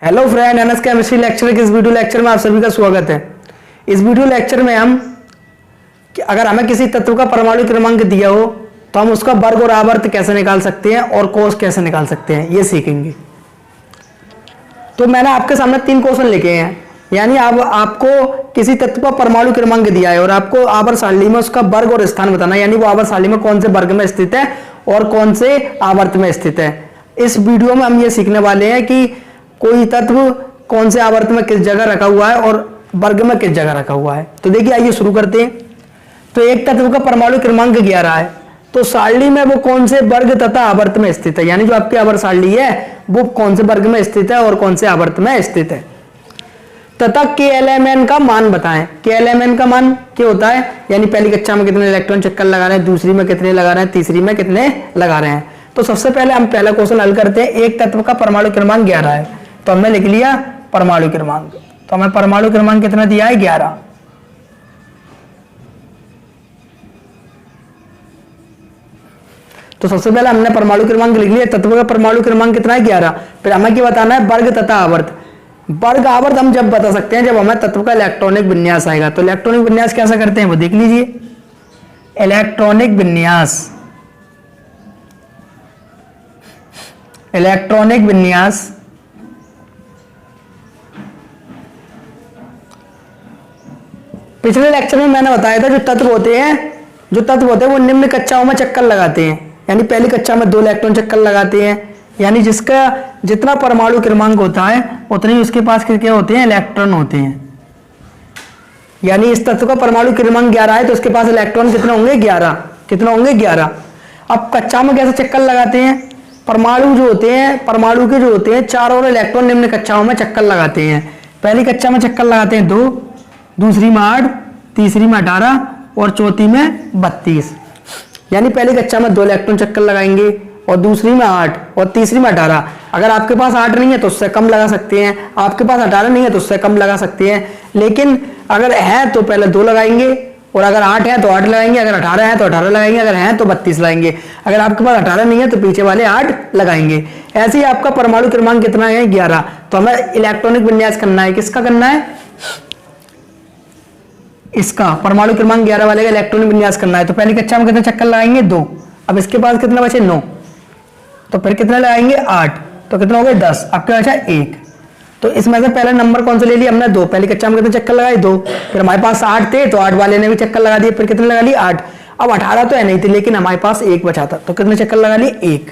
Hello friend, NS chemistry lecture के इस video lecture में आप सभी का स्वागत है। इस वीडियो लेक्चर में हम अगर हमें किसी तत्व का परमाणु क्रमांक दिया हो तो हम उसका वर्ग और आवर्त कैसे निकाल सकते हैं और कोश कैसे निकाल सकते हैं ये सीखेंगे। तो मैंने आपके सामने 3 क्वेश्चन लिखे हैं, यानी अब आपको किसी तत्व का परमाणु क्रमांक दिया है और आपको आवर्त सारणी में उसका वर्ग और स्थान बताना है, यानी वो आवर्त सारणी में कौन से वर्ग में स्थित है और कौन से आवर्त में स्थित है। इस वीडियो में हम ये सीखने वाले हैं कि कोई तत्व कौन से आवर्त में किस जगह रखा हुआ है और वर्ग में किस जगह रखा हुआ है। तो देखिए, आइए शुरू करते हैं। तो एक तत्व का परमाणु क्रमांक 11 है, तो सारणी में वो कौन से वर्ग तथा आवर्त में स्थित है, यानी जो आपकी आवर्त सारणी है वो कौन से वर्ग में स्थित है और कौन से आवर्त में स्थित है। तथा KLMN का मान बताएं। KLMN का मान क्या होता है, यानी पहली कक्षा में कितने इलेक्ट्रॉन चक्कर लगा रहे हैं, दूसरी में कितने लगा रहे हैं, तीसरी में कितने लगा रहे हैं। तो सबसे पहले हम पहला क्वेश्चन हल करते हैं। एक तत्व का परमाणु क्रमांक 11 है, तो हमने लिख लिया परमाणु क्रमांक। तो हमें परमाणु क्रमांक कितना दिया है, 11। तो सबसे पहले हमने परमाणु क्रमांक लिख लिया। तत्व का परमाणु क्रमांक कितना है, 11। फिर हमें क्या बताना है, वर्ग तथा आवर्त। वर्ग आवर्त हम जब बता सकते हैं जब हमें तत्व का इलेक्ट्रॉनिक विन्यास आएगा। तो इलेक्ट्रॉनिक विन्यास कैसा करते हैं वो देख लीजिए। इलेक्ट्रॉनिक विन्यास, इलेक्ट्रॉनिक विन्यास पिछले लेक्चर में मैंने बताया था जो तत्व होते हैं वो निम्न कक्षाओं में चक्कर लगाते हैं, यानी पहली कक्षा में 2 इलेक्ट्रॉन चक्कर लगाते हैं, यानी जिसका जितना परमाणु क्रमांक होता है उतने ही उसके पास क्या होते हैं, इलेक्ट्रॉन होते हैं। यानी इस तत्व का परमाणु क्रमांक 11 है तो उसके पास इलेक्ट्रॉन कितने होंगे, 11। कितने होंगे, 11। अब कक्षा में कैसे चक्कर लगाते हैं, परमाणु के जो होते हैं चारों ओर इलेक्ट्रॉन निम्न कक्षाओं में चक्कर लगाते हैं। पहली कक्षा में चक्कर लगाते हैं 2, दूसरी में 8, तीसरी में 18 और चौथी में 32। यानी पहली कक्षा में 2 इलेक्ट्रॉन चक्कर लगाएंगे और दूसरी में 8 और तीसरी में 18। अगर आपके पास 8 नहीं है तो उससे कम लगा सकते हैं, आपके पास 18 नहीं है तो उससे कम लगा सकते हैं। लेकिन अगर है तो पहले 2 लगाएंगे और अगर 8 है तो 8 लगाएंगे, अगर 18 है तो 18 लगाएंगे, अगर है तो 32 लगाएंगे। अगर आपके पास 18 नहीं है तो पीछे वाले 8 लगाएंगे। ऐसे ही आपका परमाणु क्रमांक कितना है, 11। तो हमें इलेक्ट्रॉनिक विन्यास करना है। किसका करना है, इसका परमाणु क्रमांक 11 वाले का इलेक्ट्रॉनिक विन्यास करना है। तो पहली कक्षा में कितने चक्कर लगाएंगे, 2। अब इसके पास कितने बचे, 9। तो फिर कितने लगाएंगे, 8। तो कितना हो गए, 10। आपके बचा 1। तो इसमें से पहला नंबर कौन सा ले लिया हमने, 2। पहली कक्षा में कितने चक्कर लगाए, 2। फिर हमारे पास 8 थे तो 8 वाले ने भी चक्कर लगा दिए, फिर कितने लगा लिए, 8। अब 18 तो है नहीं थे लेकिन हमारे पास 1 बचा था, तो कितने चक्कर लगा लिए, 1।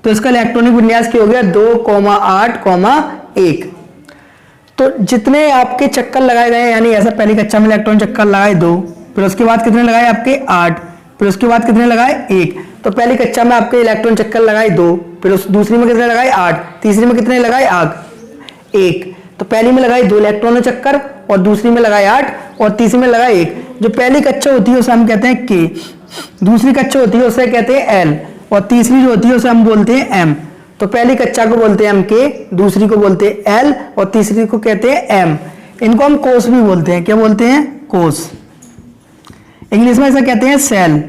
तो इसका इलेक्ट्रॉनिक विन्यास क्या हो गया, 2,8,1। तो जितने आपके चक्कर लगाए गए, यानी ऐसा पहली कक्षा में इलेक्ट्रॉन चक्कर लगाए 2, फिर उसके बाद कितने लगाए आपके, 8, फिर उसके बाद कितने लगाए, 1। तो पहली कक्षा में आपके इलेक्ट्रॉन चक्कर लगाए 2, फिर उस दूसरी में कितने लगाए, 8, तीसरी में कितने लगाए, 1। तो पहली में लगाए 2 इलेक्ट्रॉन चक्कर और दूसरी में लगाए 8 और तीसरी में लगाए 1। जो पहली कक्षा होती है उसे हम कहते हैं K, दूसरी कक्षा होती है उसे कहते हैं L और तीसरी जो होती है उसे हम बोलते हैं M। तो पहली कक्षा को बोलते हैं हम K, दूसरी को बोलते हैं L और तीसरी को कहते हैं M। इनको हम कोश भी बोलते हैं। क्या बोलते हैं, कोश। इंग्लिश में ऐसा कहते हैं सेल।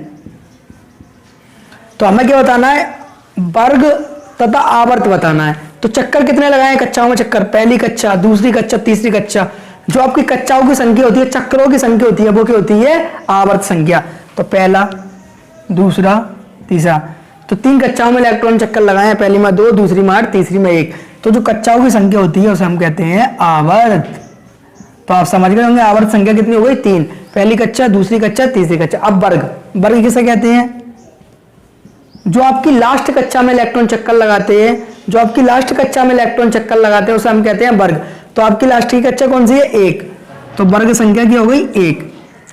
तो हमें क्या बताना है, वर्ग तथा आवर्त बताना है। तो चक्कर कितने लगाए कक्षाओं में, चक्कर पहली कक्षा, दूसरी कक्षा, तीसरी कक्षा। जो आपकी कक्षाओं की संख्या होती है, चक्रों की संख्या होती है, वो क्या होती है, आवर्त संख्या। तो पहला, दूसरा, तीसरा। तो 3 कक्षाओं में इलेक्ट्रॉन चक्कर लगाए हैं, पहली में 2, दूसरी में 8, तीसरी में 1। तो जो कक्षाओं की संख्या होती है उसे हम कहते हैं आवर्त। तो आप समझ गए होंगे आवर्त संख्या कितनी हो गई, 3। पहली कक्षा, दूसरी कक्षा, तीसरी कक्षा। अब वर्ग, वर्ग किसे कहते हैं, जो आपकी लास्ट कक्षा में इलेक्ट्रॉन चक्कर लगाते हैं, जो आपकी लास्ट कक्षा में इलेक्ट्रॉन चक्कर लगाते हैं उसे हम कहते हैं वर्ग। तो आपकी लास्ट की कक्षा कौन सी है, 1। तो वर्ग संख्या की हो गई 1।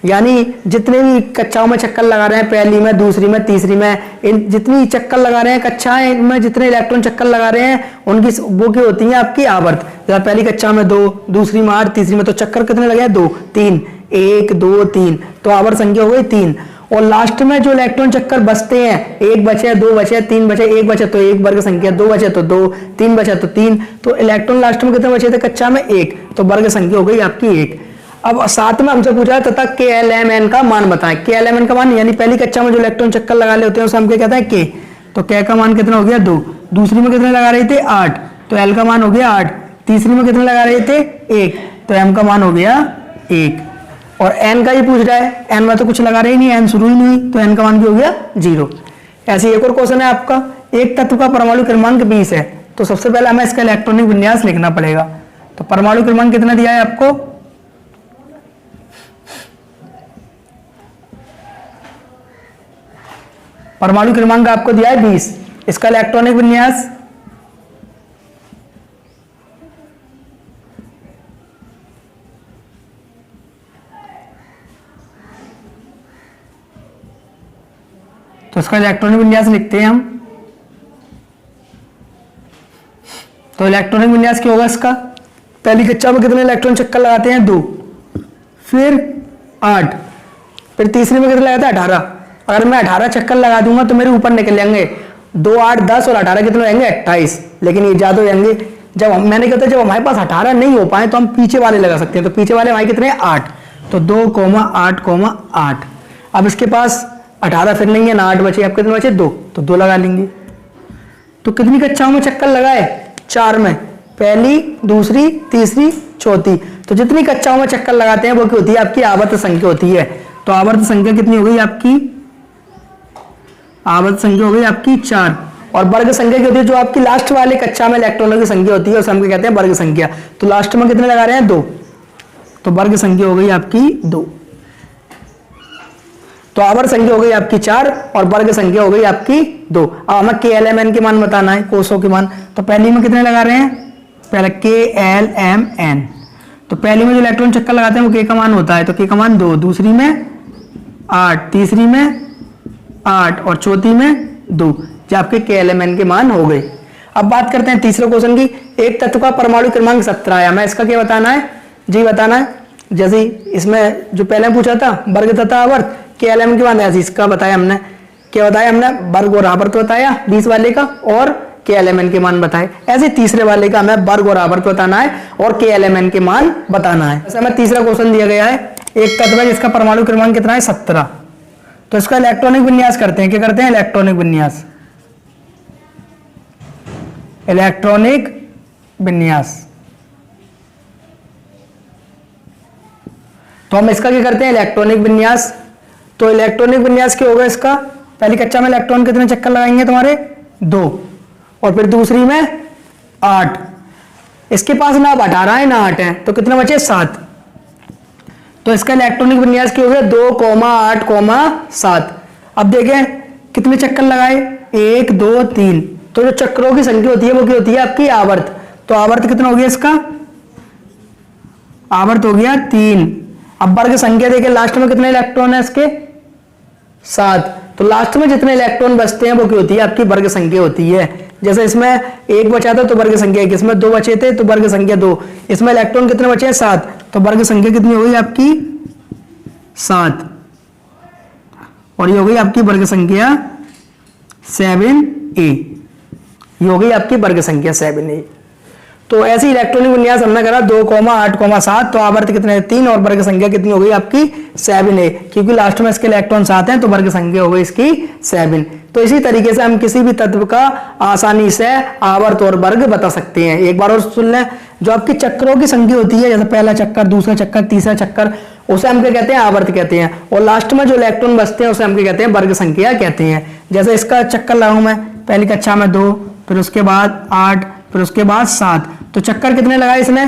यानी जितने भी कक्षाओं में चक्कर लगा रहे हैं, पहली में, दूसरी में, तीसरी में, इन जितनी चक्कर लगा रहे हैं कक्षाएं में, जितने इलेक्ट्रॉन चक्कर लगा रहे हैं उनकी वो क्या होती है, आपकी आवर्त। जैसे पहली कक्षा में 2, दूसरी में 8, तीसरी में, तो चक्कर कितने लगे, 2, 3, 1, 2, 3। तो आवर्त संख्या हो गई 3। और लास्ट में जो इलेक्ट्रॉन चक्कर बचते हैं, 1 बचे, 2 बचे, 3 बचे, 1 बचे तो 1 वर्ग संख्या, 2 बचे तो 2, 3 बचे तो 3। तो इलेक्ट्रॉन लास्ट में कितने बचे थे कक्षा में, 1। तो वर्ग संख्या हो गई आपकी 1। अब साथ में हमसे पूछा है तथा KLMN का मान बताएं। KLMN का मान, यानी पहली कक्षा में जो इलेक्ट्रॉन चक्कर लगा ले होते हैं उसे हम क्या कहते हैं, K। तो K का मान कितना हो गया, 2। दूसरी में कितने लगा रहे थे, 8। तो L का मान हो गया 8। तीसरी में कितने लगा रहे थे, 1, तो m का मान हो गया 1। और n का ही पूछ रहा है, n में तो कुछ लगा रहे ही नहीं, n शुरू ही नहीं हुई, तो n का मान भी हो गया 0। ऐसे एक और क्वेश्चन है आपका, एक तत्व का परमाणु क्रमांक 20 है, तो सबसे पहले हमें इसका इलेक्ट्रॉनिक विन्यास लिखना पड़ेगा। तो परमाणु क्रमांक कितना दिया है आपको, परमाणु क्रमांक आपको दिया है 20, इसका इलेक्ट्रॉनिक विन्यास तो इसका इलेक्ट्रॉनिक विन्यास लिखते हैं हम। तो इलेक्ट्रॉनिक विन्यास क्या होगा इसका, पहली कक्षा में कितने इलेक्ट्रॉन चक्कर लगाते हैं, 2, फिर 8, फिर तीसरी में कितने लगाते हैं, 18। अगर मैं 18 चक्कर लगा दूंगा तो मेरे ऊपर निकल जाएंगे 2, 8, 10 और 18 कितने रहेंगे, 28। लेकिन ये ज्यादा हो जाएंगे। जब मैंने कहता जब हमारे पास 18 नहीं हो पाए तो हम पीछे वाले लगा सकते हैं। तो पीछे वाले हमारे कितने हैं, 8, तो 2, 8, 8। अब इसके पास 18 फिर नहीं है ना, 8 बचे, अब कितने बचे, 2, तो 2 लगा लेंगे। तो कितनी कक्षाओं में चक्कर लगाए, 4 में, पहली, दूसरी, तीसरी, चौथी। तो जितनी कक्षाओं में चक्कर लगाते हैं वो क्या होती है, आपकी आवर्त संख्या होती है। तो आवर्त संख्या कितनी हो गई आपकी, आवर्त संख्या हो गई आपकी 4। और वर्ग संख्या क्या होती है, जो आपकी लास्ट वाले कक्षा में इलेक्ट्रॉनों की संख्या होती है उसे हम कहते हैं वर्ग संख्या। तो लास्ट में कितने लगा रहे हैं, 2, तो वर्ग संख्या हो गई आपकी 2। तो आवर्त संख्या हो गई आपकी 4 और वर्ग संख्या हो गई आपकी 2। अब हमें KLMN के मान बताना है, कोषों के मान। तो पहली में कितने लगा रहे हैं, पहले KLMN। तो पहली में जो इलेक्ट्रॉन चक्कर लगाते हैं वो K का मान होता है, तो K का मान 2, दूसरी में 8, तीसरी में 8 और चौथी में 2। जो आपके KLMN के मान हो गए। अब बात करते हैं तीसरे क्वेश्चन की, एक तत्व का परमाणु क्रमांक 17 है, हमें इसका क्या बताना है, जी बताना है। जैसे इसमें जो पहले पूछा था वर्ग तथा आवर्त, KLM के मान ऐसे इसका बताया हमने, क्या बताया हमने, वर्ग और आवर्त बताया 20 वाले का और KLMN के मान बताए। ऐसे तीसरे वाले का हमें वर्ग और आवर्त बताना है और KLMN के मान बताना है। ऐसे हमें तीसरा क्वेश्चन दिया गया है, एक तत्व है जिसका परमाणु क्रमांक कितना है, 17। तो इसका इलेक्ट्रॉनिक विन्यास करते हैं, क्या करते हैं, इलेक्ट्रॉनिक विन्यास, इलेक्ट्रॉनिक विन्यास। तो हम इसका क्या करते हैं, इलेक्ट्रॉनिक विन्यास। तो इलेक्ट्रॉनिक विन्यास क्या होगा इसका, पहली कक्षा में इलेक्ट्रॉन कितने चक्कर लगाएंगे तुम्हारे, 2, और फिर दूसरी में 8। इसके पास ना 18 है ना 8 है, तो कितने बचे, 7। तो इसका इलेक्ट्रॉनिक विन्यास क्या हो गया, 2, 8, 7। अब देखें कितने चक्कर लगाए, 1, 2, 3। तो जो चक्रों की संख्या होती है वो क्या होती है आपकी आवर्त। तो आवर्त कितना हो गया इसका, आवर्त हो गया 3। अब वर्ग संख्या देखें, लास्ट में कितने इलेक्ट्रॉन है इसके, 7। तो लास्ट में जितने इलेक्ट्रॉन बचते हैं वो क्या होती है आपकी वर्ग संख्या होती है। जैसे इसमें 1 बचा था तो वर्ग संख्या 1, इसमें 2 बचे थे तो वर्ग संख्या 2, इसमें इलेक्ट्रॉन कितने बचे हैं, 7, तो वर्ग संख्या कितनी हो गई आपकी 7, और ये हो गई आपकी वर्ग संख्या 7a। ये हो गई आपकी वर्ग संख्या 7a। तो ऐसी इलेक्ट्रॉनिक विन्यास हमने करा 2, 8, 7। तो आवर्त कितने, 3, और वर्ग संख्या कितनी हो गई आपकी 7a, क्योंकि लास्ट में इसके इलेक्ट्रॉन 7 हैं तो वर्ग संख्या हो गई इसकी 7। तो इसी तरीके से हम किसी भी तत्व का आसानी से आवर्त और वर्ग बता सकते हैं। एक बार और सुन लें, जो आपकी चक्रों की संख्या होती है, जैसे पहला चक्कर, दूसरा चक्कर, तीसरा चक्कर, उसे हम क्या कहते हैं, आवर्त कहते हैं। और लास्ट में जो इलेक्ट्रॉन बचते हैं उसे हम क्या कहते हैं, वर्ग संख्या कहते हैं। जैसे इसका चक्कर लगाऊं मैं, पहली कक्षा में 2, फिर उसके बाद 8, फिर उसके बाद 7। तो चक्कर कितने लगाए इसने,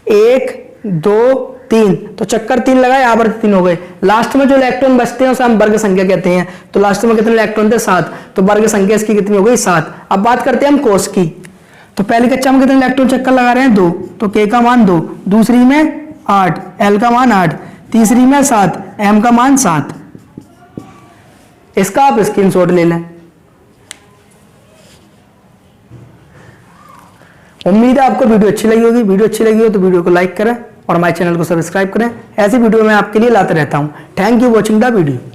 1, 2, 3। तो चक्कर 3 लगाए, आवर्त 3 हो गए। लास्ट में जो इलेक्ट्रॉन बचते हैं उसे हम वर्ग संख्या कहते हैं। तो लास्ट में कितने इलेक्ट्रॉन थे, 7, तो वर्ग संख्या इसकी कितनी हो गई, 7। अब बात करते हैं हम कोष की। तो पहली कक्षा में कितने इलेक्ट्रॉन चक्कर लगा रहे हैं, 2, तो K का मान 2, दूसरी में 8, L का मान 8, तीसरी में 7, M का मान 7। इसका आप स्क्रीनशॉट ले लें। उम्मीद है आपको वीडियो अच्छी लगी होगी। वीडियो अच्छी लगी हो तो वीडियो को लाइक करें और हमारे चैनल को सब्सक्राइब करें। ऐसी वीडियो मैं आपके लिए लाते रहता हूं। Thank you watching the video.